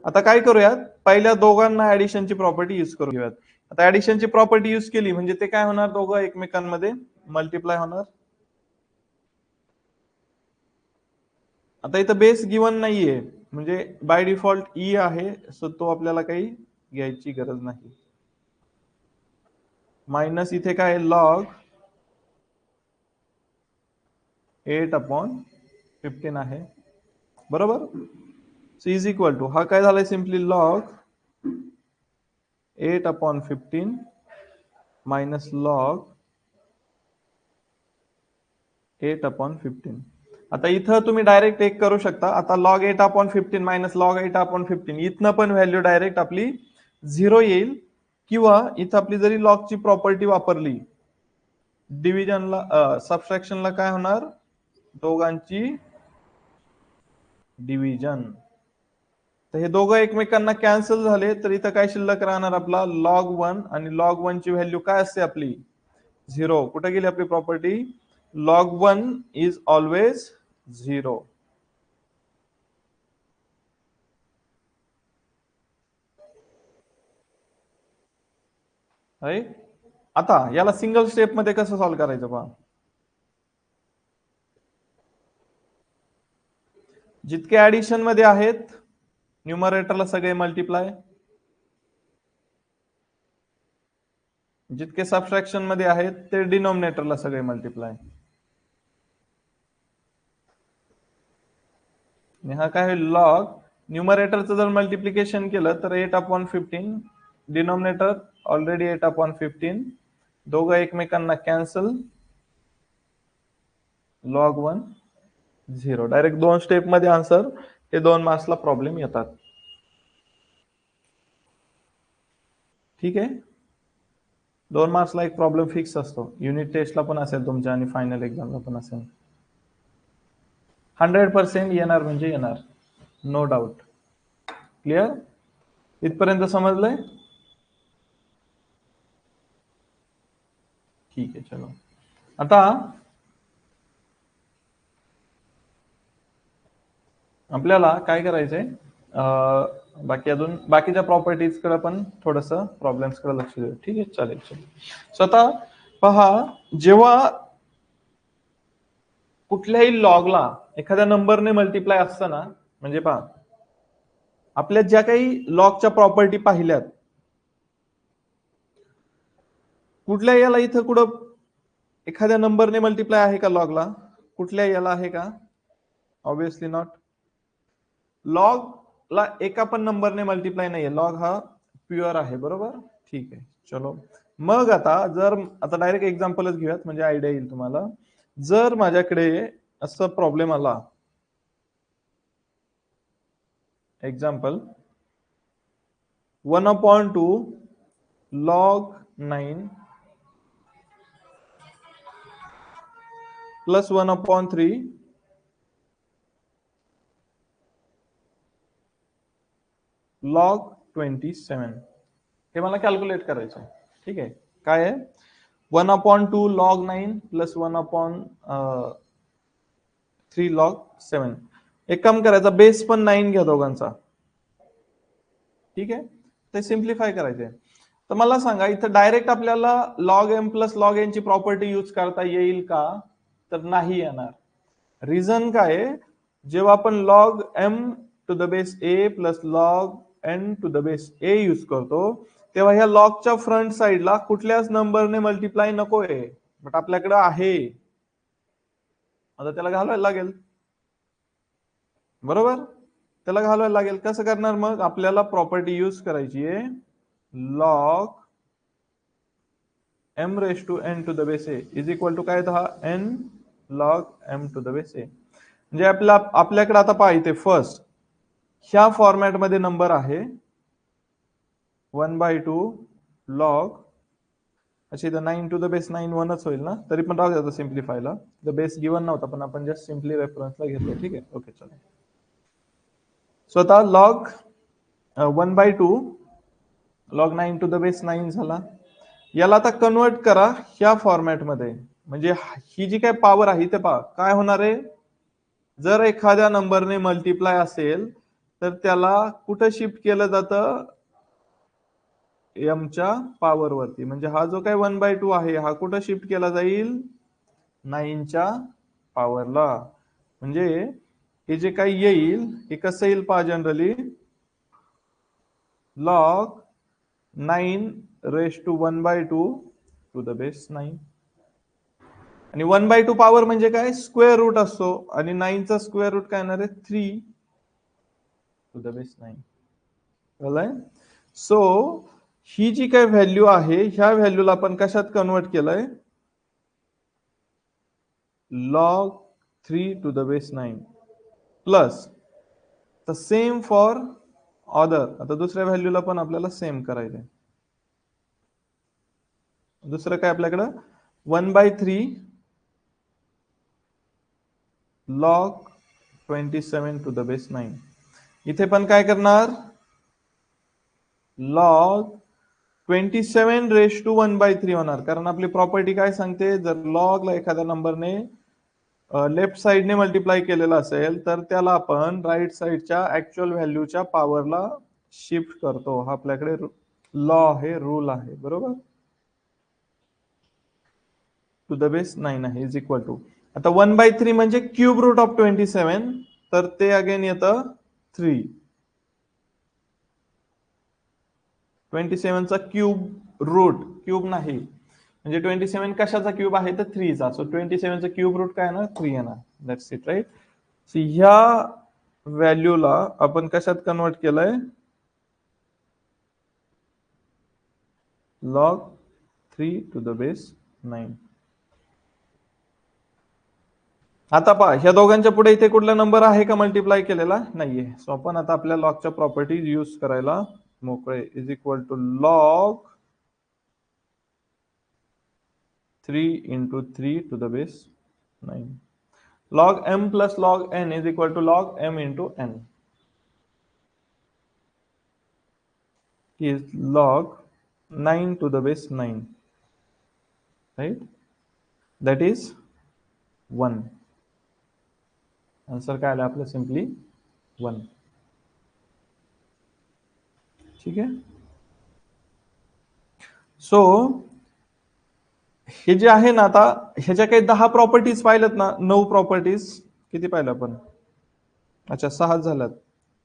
आता काय करूयात, पहिल्या दोघांना ऍडिशनची प्रॉपर्टी यूज करू घेऊयात. आता ऍडिशनची प्रॉपर्टी यूज केली म्हणजे ते काय होणार, दोघं एकमेकांमध्ये मल्टिप्लाय होणार. आता इथं बेस गिवन नाहीये म्हणजे बाय डिफॉल्ट ई आहे, सो तो आपल्याला काही घ्यायची गरज नाही. मायनस इथे काय लॉग 8/15 आहे, बरोबर. सो इज इक्वल टू हा काय झालाय, सिम्पली लॉग 8/15 मायनस लॉग 8/15. आता इथं तुम्ही डायरेक्ट एक करू शकता. आता लॉग 8/15 मायनस लॉग 8/15 इथनं पण व्हॅल्यू डायरेक्ट आपली 0 येईल, किंवा इथं आपली जरी लॉगची प्रॉपर्टी वापरली, डिव्हिजनला सबट्रॅक्शनला काय होणार, दोघांची डिव्हिजन. तर हे दोघं एकमेकांना कॅन्सल झाले, तर इथं काय शिल्लक राहणार आपला log 1, आणि log 1 ची व्हॅल्यू काय असते आपली 0. कुठे गेली आपली property, log 1 is always 0. Right. आता याला सिंगल स्टेप मध्ये कसं सॉल्व्ह करायचं पहा. जितके ऍडिशन मध्ये आहेत न्यूमरेटरला सगळे मल्टिप्लाय, जितके सबट्रॅक्शन मध्ये आहेत ते डिनॉमिनेटरला सगळे मल्टिप्लाय. हा काय होईल, लॉग न्यूमरेटरचं जर मल्टिप्लिकेशन केलं तर 8/15, डिनॉमिनेटर ऑलरेडी 8/15, दोघं एकमेकांना कॅन्सल, log 1 0. डायरेक्ट 2 स्टेप मध्ये आन्सर, हे 2 मार्क्सला प्रॉब्लेम येतात. ठीक आहे. 2 मार्क्सला एक प्रॉब्लेम फिक्स असतो, युनिट टेस्टला पण असेल तुमच्या आणि फायनल एक्झामला पण असेल. 100% येणार म्हणजे येणार, नो डाऊट. क्लिअर, इथपर्यंत समजलंय. ठीक आहे. चलो आता आपल्याला काय करायचंय, बाकी अजून बाकीच्या प्रॉपर्टीज कडे पण थोडस प्रॉब्लेम्स कडे लक्ष देऊ. ठीक आहे, चालेल. सो आता पहा, जेव्हा कुठल्याही लॉगला एखाद्या नंबरने मल्टिप्लाय असतं ना, म्हणजे पहा आपल्या ज्या काही लॉगच्या प्रॉपर्टी पाहिल्यात, कुठल्या याला इथं कुठं एखाद्या नंबरने मल्टिप्लाय आहे का लॉगला, कुठल्या याला आहे का, ऑब्विसली नॉट. लॉग ला एका पण नंबरने मल्टिप्लाय नाहीये, लॉग हा प्युअर आहे, बरोबर. ठीक आहे. चलो मग आता डायरेक्ट एक्झाम्पलच घेऊयात म्हणजे आयडिया येईल तुम्हाला. जर माझ्याकडे असं प्रॉब्लेम आला, एक्झाम्पल 1/2 log 9 प्लस 1/3 log 27, हे मला कॅल्क्युलेट करायचं आहे. ठीक आहे. काय आहे, 1/2 log 9 प्लस 1/3 log 7. एक काम करायचा, बेस पण 9 घ्या दोघांचा. ठीक आहे, ते सिम्प्लिफाय करायचे. तर मला सांगा, इथं डायरेक्ट आपल्याला log m plus log n ची प्रॉपर्टी यूज करता येईल का? तर नाही येणार. रिझन काय आहे? जेव्हा आपण log M to the base a plus log n to the base a use करतो, तेव्हा ह्या लॉगच्या फ्रंट साइडला कुठल्याच नंबरने मल्टिप्लाय नकोय, बट आपल्याकडे आहे. आता त्याला घालवायला लागेल, बरोबर? त्याला घालवायला लागेल. कसं करणार मग? आपल्याला प्रॉपर्टी यूज करायची आहे, log M raise to N to the base A is equal to काय था, N log M to the base A. म्हणजे आपल्याकडे आता पहा, इथे फर्स्ट ह्या फॉर्मॅट मध्ये नंबर आहे 1/2 लॉग, अच्छा इथं 9 टू द बेस 9 1च होईल ना, तरी पण राहू द्या सिम्प्लिफायला. द बेस गिवन नव्हता, पण आपण जस्ट सिम्पली रेफरन्सला घेतलं. ठीक आहे, ओके चला. सो आता log 1/2 log 9 to the base 9 झाला. याला आता कन्वर्ट करा ह्या फॉर्मॅट मध्ये. म्हणजे ही जी काय पॉवर आहे ते पहा काय होणार आहे. जर एखाद्या नंबरने मल्टिप्लाय असेल तर त्याला कुठं शिफ्ट केलं जातं, एमच्या पॉवर वरती. म्हणजे हा जो काय 1/2 आहे हा कुठं शिफ्ट केला जाईल, 9च्या पॉवरला. म्हणजे हे जे काही येईल हे कसं येईल पहा, generally log 9 raise to 1/2 to the base 9. आणि 1/2 पॉवर म्हणजे काय, स्क्वेअर रूट असतो, आणि 9चा स्क्वेअर रूट काय येणार आहे, 3 टू द बेस 9. कळलंय? सो ही जी काय व्हॅल्यू आहे ह्या व्हॅल्यूला आपण कशात कन्वर्ट केलंय, log 3 to the base 9 plus the same for other. आता दुसऱ्या व्हॅल्यूला पण आपल्याला सेम करायचंय. दुसरं काय आपल्याकडं, 1/3 log 27 to the base 9. इथे पण काय करणार, log 27 रेस टू 1/3 होणार. कारण आपली प्रॉपर्टी काय सांगते, जर लॉगला एखाद्या नंबरने लेफ्ट साइडने मल्टिप्लाय केलेला असेल तर त्याला आपण राईट साइडच्या ऍक्च्युअल व्हॅल्यूच्या पॉवरला शिफ्ट करतो. हा आपल्याकडे लॉ आहे, रूल आहे, बरोबर. टू द बेस 9 आहे इज इक्वल टू, आता 1/3 म्हणजे क्यूब रूट ऑफ 27, तर ते अगेन येतं 3. 27 चा क्यूब रूट, क्यूब नाही, म्हणजे 27 कशाचा क्यूब आहे तर 3 चा. सो 27 चा क्यूब रूट काय ना 3 येणार. That's it, right. सो ह्या व्हॅल्यूला आपण कशात कन्वर्ट केलंय, log 3 to the base 9. आता पहा ह्या दोघांच्या पुढे इथे कुठला नंबर आहे का मल्टिप्लाय केलेला, नाहीये. सो आपण आता आपल्या लॉगच्या प्रॉपर्टीज यूज करायला मोकळे. Is equal to log 3 into 3 to the base 9. log m plus log n is equal to log m into n. Is log 9 to the base 9, right? That is 1. Answer काय आलं आपलं, सिंपली 1. ठीक आहे. सो हे जे आहे ना, आता ह्याच्या काही 10 प्रॉपर्टीज पाहिल्यात ना, 9 प्रॉपर्टीज किती पाहिलं आपण, अच्छा 6 झाल्यात.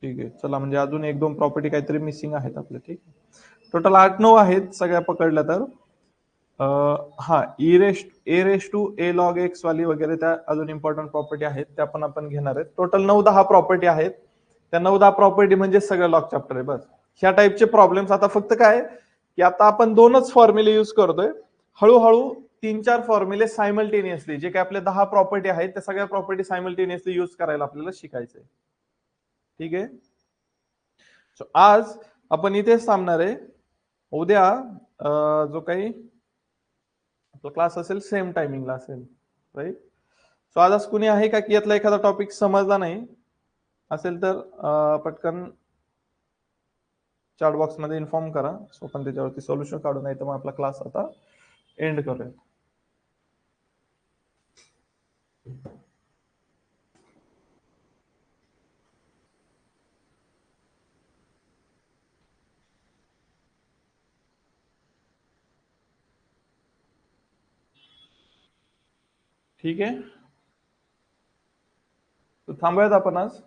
ठीक आहे, चला म्हणजे अजून 1-2 प्रॉपर्टी काहीतरी मिसिंग आहेत आपल्या. ठीक आहे, टोटल 8-9 आहेत सगळ्या पकडल्या तर. हा A raise to A log X वाली वगैरे त्या अजून इम्पॉर्टंट प्रॉपर्टी आहेत, त्या पण आपण घेणार आहेत. टोटल 9-10 प्रॉपर्टी आहेत. त्या 9-10 प्रॉपर्टी म्हणजे सगळं लॉग चॅप्टर आहे बस. ह्या टाईपचे प्रॉब्लेम्स. आता फक्त काय की आता आपण 2च फॉर्म्युले यूज करतोय, हळूहळू 3-4 फॉर्म्युले सायमल्टेनियसली, जे काही आपले 10 प्रॉपर्टी आहेत त्या सगळ्या प्रॉपर्टी सायमल्टेनियसली यूज करायला आपल्याला शिकायचंय. ठीक आहे. सो आज आपण इथेच थांबणार आहे. उद्या जो काही आपला क्लास असेल सेम टायमिंगला असेल, राईट. सो आज कुणी आहे का की यातला एखादा टॉपिक समजला नाही असेल तर पटकन चॅट बॉक्स मध्ये इन्फॉर्म करा. सो आपण त्याच्यावरती सोल्युशन काढू, नाही तर मग आपला क्लास आता एंड करूयात. ठीक आहे, तर थांबूयात आपण आज.